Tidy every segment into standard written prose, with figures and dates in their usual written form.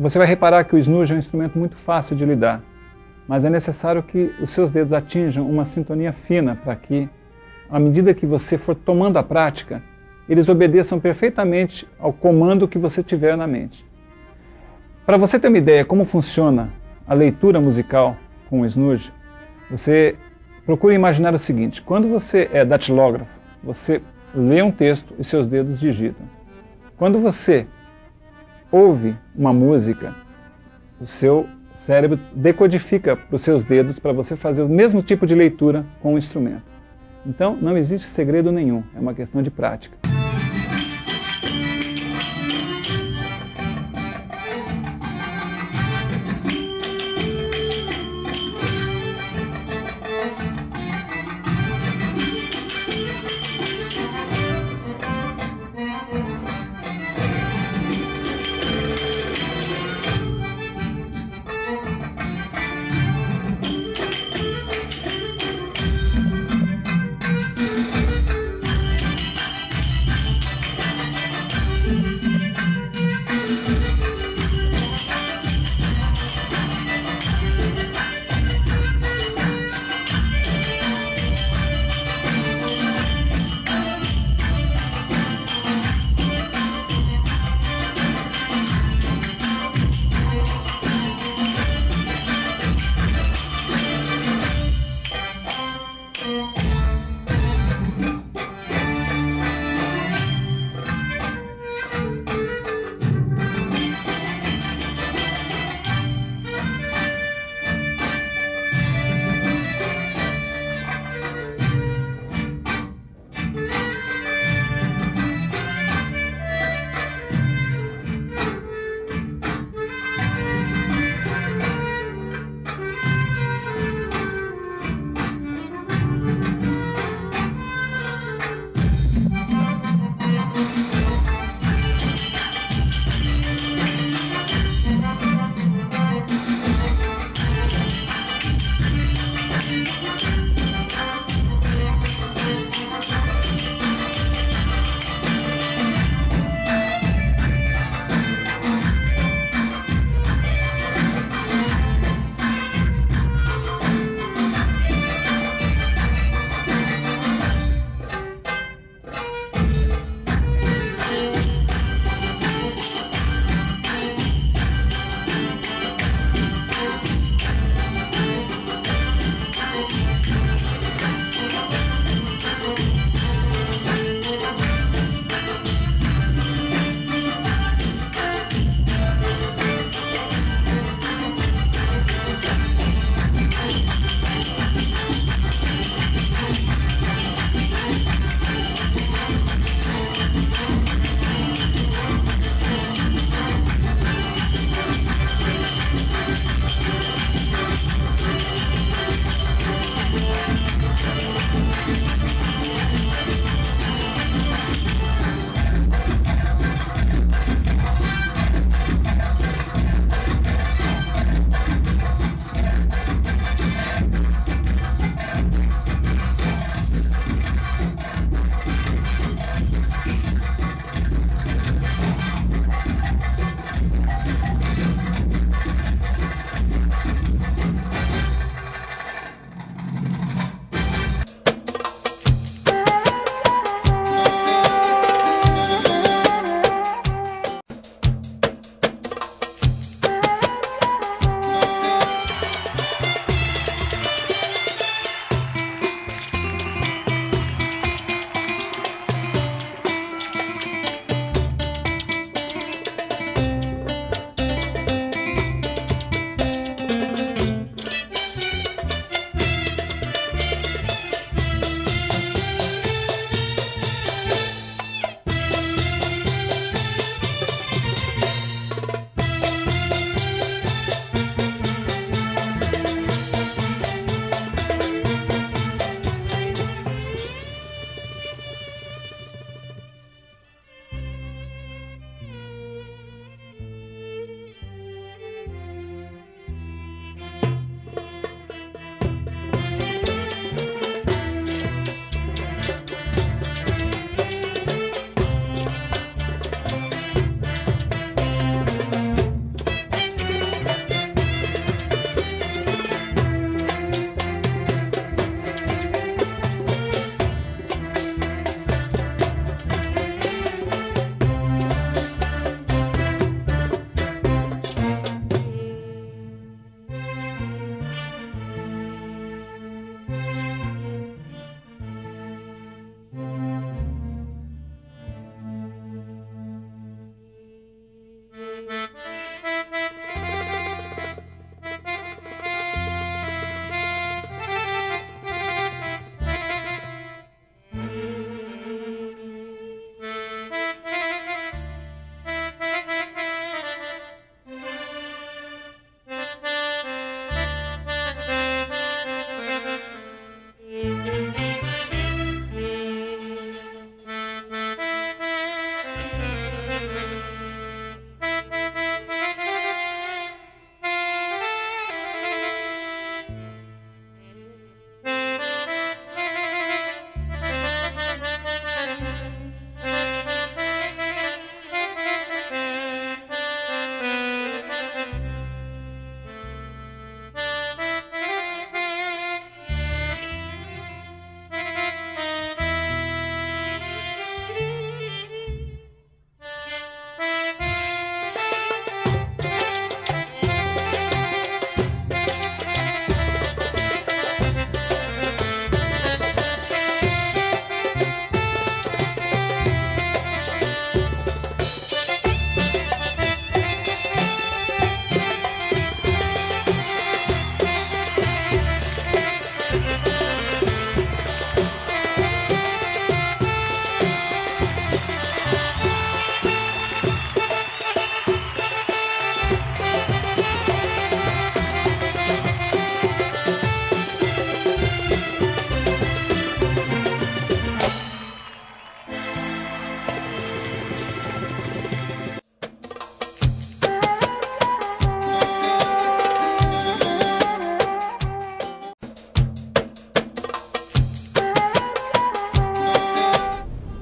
você vai reparar que o snooze é um instrumento muito fácil de lidar, mas é necessário que os seus dedos atinjam uma sintonia fina para que, à medida que você for tomando a prática, eles obedeçam perfeitamente ao comando que você tiver na mente. Para você ter uma ideia como funciona a leitura musical com o snooze, você procura imaginar o seguinte: quando você é datilógrafo, você lê um texto e seus dedos digitam. Quando você ouve uma música, o seu cérebro decodifica para os seus dedos para você fazer o mesmo tipo de leitura com o instrumento. Então, não existe segredo nenhum, é uma questão de prática.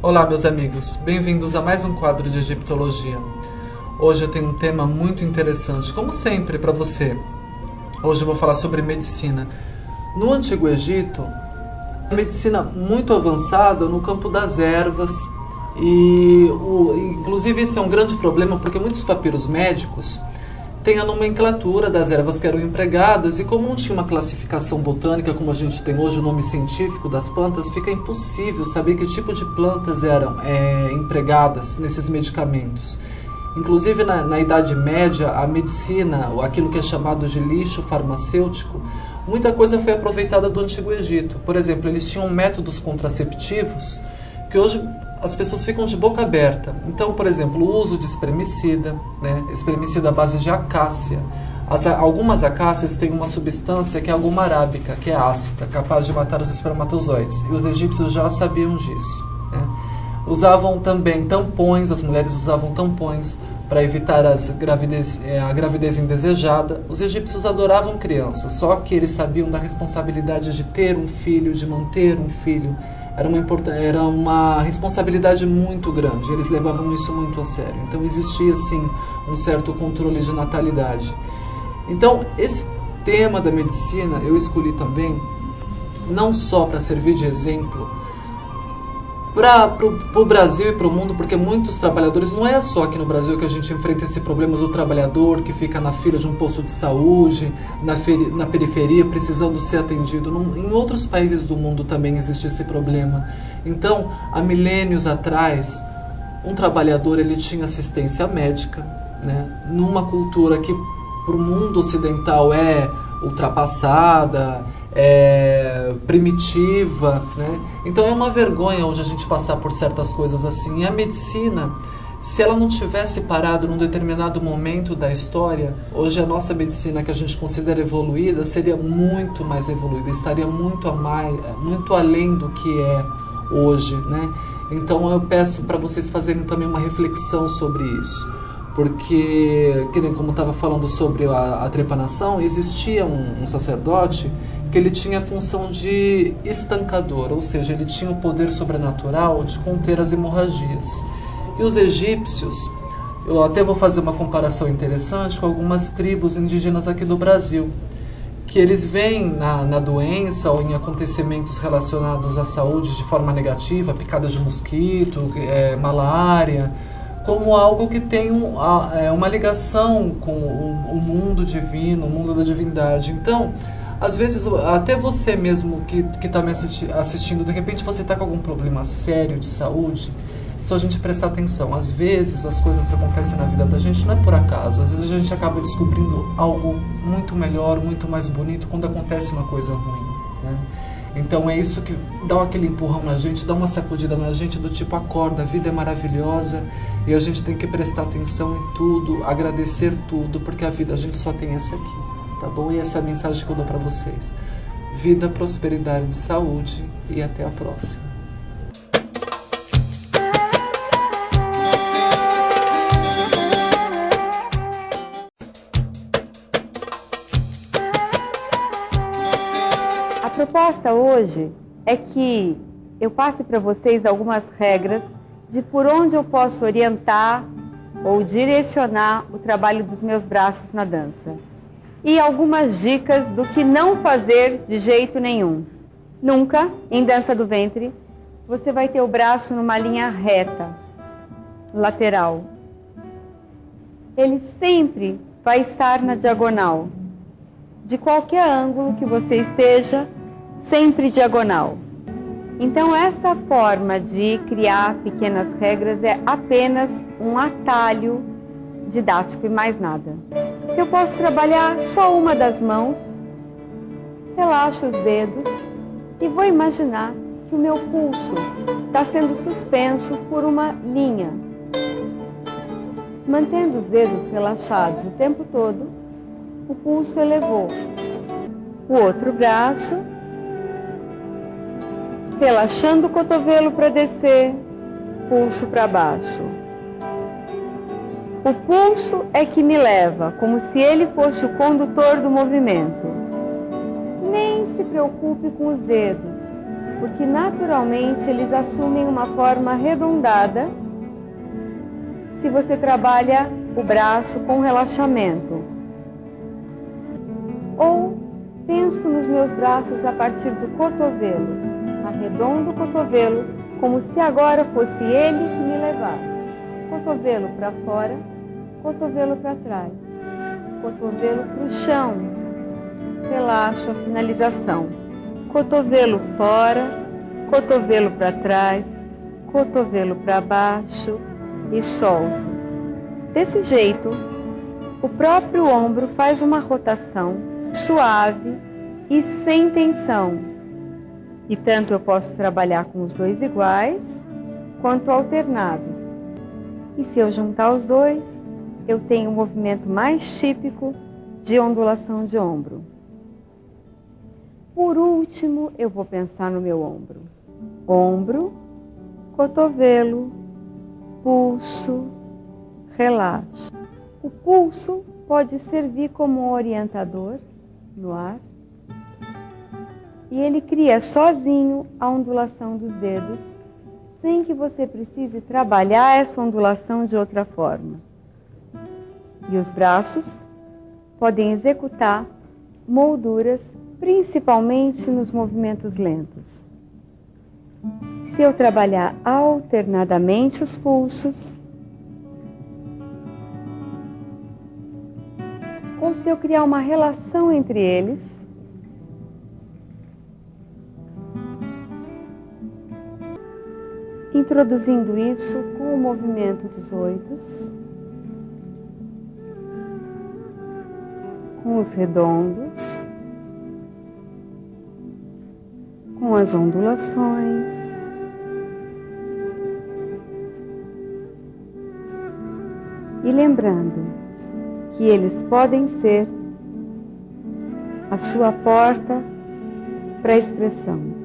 Olá, meus amigos, bem-vindos a mais um quadro de Egiptologia. Hoje eu tenho um tema muito interessante, como sempre, para você. Hoje eu vou falar sobre medicina. No Antigo Egito, a medicina muito avançada no campo das ervas, inclusive isso é um grande problema porque muitos papiros médicos têm a nomenclatura das ervas que eram empregadas e como não tinha uma classificação botânica como a gente tem hoje, o nome científico das plantas, fica impossível saber que tipo de plantas eram empregadas nesses medicamentos. Inclusive na Idade Média, a medicina, aquilo que é chamado de lixo farmacêutico, muita coisa foi aproveitada do Antigo Egito. Por exemplo, eles tinham métodos contraceptivos que hoje as pessoas ficam de boca aberta. Então, por exemplo, o uso de espermicida, espermicida à base de acácia. Algumas acácias têm uma substância que é a goma arábica, que é ácida, capaz de matar os espermatozoides. E os egípcios já sabiam disso. Usavam também tampões, as mulheres usavam tampões para evitar a gravidez indesejada. Os egípcios adoravam crianças, só que eles sabiam da responsabilidade de ter um filho, de manter um filho. Era uma responsabilidade muito grande, eles levavam isso muito a sério. Então existia sim um certo controle de natalidade. Então esse tema da medicina eu escolhi também, não só para servir de exemplo para o Brasil e para o mundo, porque muitos trabalhadores, não é só aqui no Brasil que a gente enfrenta esse problema do trabalhador que fica na fila de um posto de saúde, na periferia, precisando ser atendido. Em outros países do mundo também existe esse problema. Então, há milênios atrás, um trabalhador ele tinha assistência médica, numa cultura que para o mundo ocidental é ultrapassada, primitiva, Então é uma vergonha hoje a gente passar por certas coisas assim. E a medicina, se ela não tivesse parado num determinado momento da história, hoje a nossa medicina que a gente considera evoluída seria muito mais evoluída, estaria muito além do que é hoje, Então eu peço para vocês fazerem também uma reflexão sobre isso. Porque, como estava falando sobre a trepanação, existia um sacerdote que ele tinha a função de estancador, ou seja, ele tinha o poder sobrenatural de conter as hemorragias. E os egípcios, eu até vou fazer uma comparação interessante com algumas tribos indígenas aqui do Brasil, que eles veem na doença ou em acontecimentos relacionados à saúde de forma negativa, picada de mosquito, malária, como algo que tem uma ligação com o mundo divino, o mundo da divindade. Então, às vezes, até você mesmo que está me assistindo, de repente você está com algum problema sério de saúde, é só a gente prestar atenção. Às vezes, as coisas que acontecem na vida da gente não é por acaso. Às vezes a gente acaba descobrindo algo muito melhor, muito mais bonito quando acontece uma coisa ruim, Então é isso que dá aquele empurrão na gente, dá uma sacudida na gente do tipo, acorda, a vida é maravilhosa e a gente tem que prestar atenção em tudo, agradecer tudo, porque a vida a gente só tem essa aqui, tá bom? E essa é a mensagem que eu dou para vocês. Vida, prosperidade, saúde e até a próxima. A proposta hoje é que eu passe para vocês algumas regras de por onde eu posso orientar ou direcionar o trabalho dos meus braços na dança. E algumas dicas do que não fazer de jeito nenhum. Nunca, em dança do ventre, você vai ter o braço numa linha reta, lateral. Ele sempre vai estar na diagonal. De qualquer ângulo que você esteja, sempre diagonal. Então essa forma de criar pequenas regras é apenas um atalho didático e mais nada. Eu posso trabalhar só uma das mãos, relaxo os dedos e vou imaginar que o meu pulso está sendo suspenso por uma linha. Mantendo os dedos relaxados o tempo todo, o pulso elevou. O outro braço, relaxando o cotovelo para descer, pulso para baixo. O pulso é que me leva, como se ele fosse o condutor do movimento. Nem se preocupe com os dedos. porque naturalmente eles assumem uma forma arredondada se você trabalha o braço com relaxamento. Ou penso nos meus braços a partir do cotovelo, arredondo o cotovelo como se agora fosse ele que me levasse. Cotovelo para fora, cotovelo para trás, cotovelo para o chão, relaxo a finalização. Cotovelo fora, cotovelo para trás, cotovelo para baixo e solto. Desse jeito, o próprio ombro faz uma rotação suave e sem tensão. E tanto eu posso trabalhar com os dois iguais, quanto alternados. E se eu juntar os dois, eu tenho um movimento mais típico de ondulação de ombro. Por último, eu vou pensar no meu ombro. Ombro, cotovelo, pulso, relaxo. O pulso pode servir como um orientador no ar e ele cria sozinho a ondulação dos dedos, sem que você precise trabalhar essa ondulação de outra forma. E os braços podem executar molduras, principalmente nos movimentos lentos. Se eu trabalhar alternadamente os pulsos, ou se eu criar uma relação entre eles, introduzindo isso com o movimento dos oitos, com os redondos, com as ondulações, e lembrando que eles podem ser a sua porta para a expressão.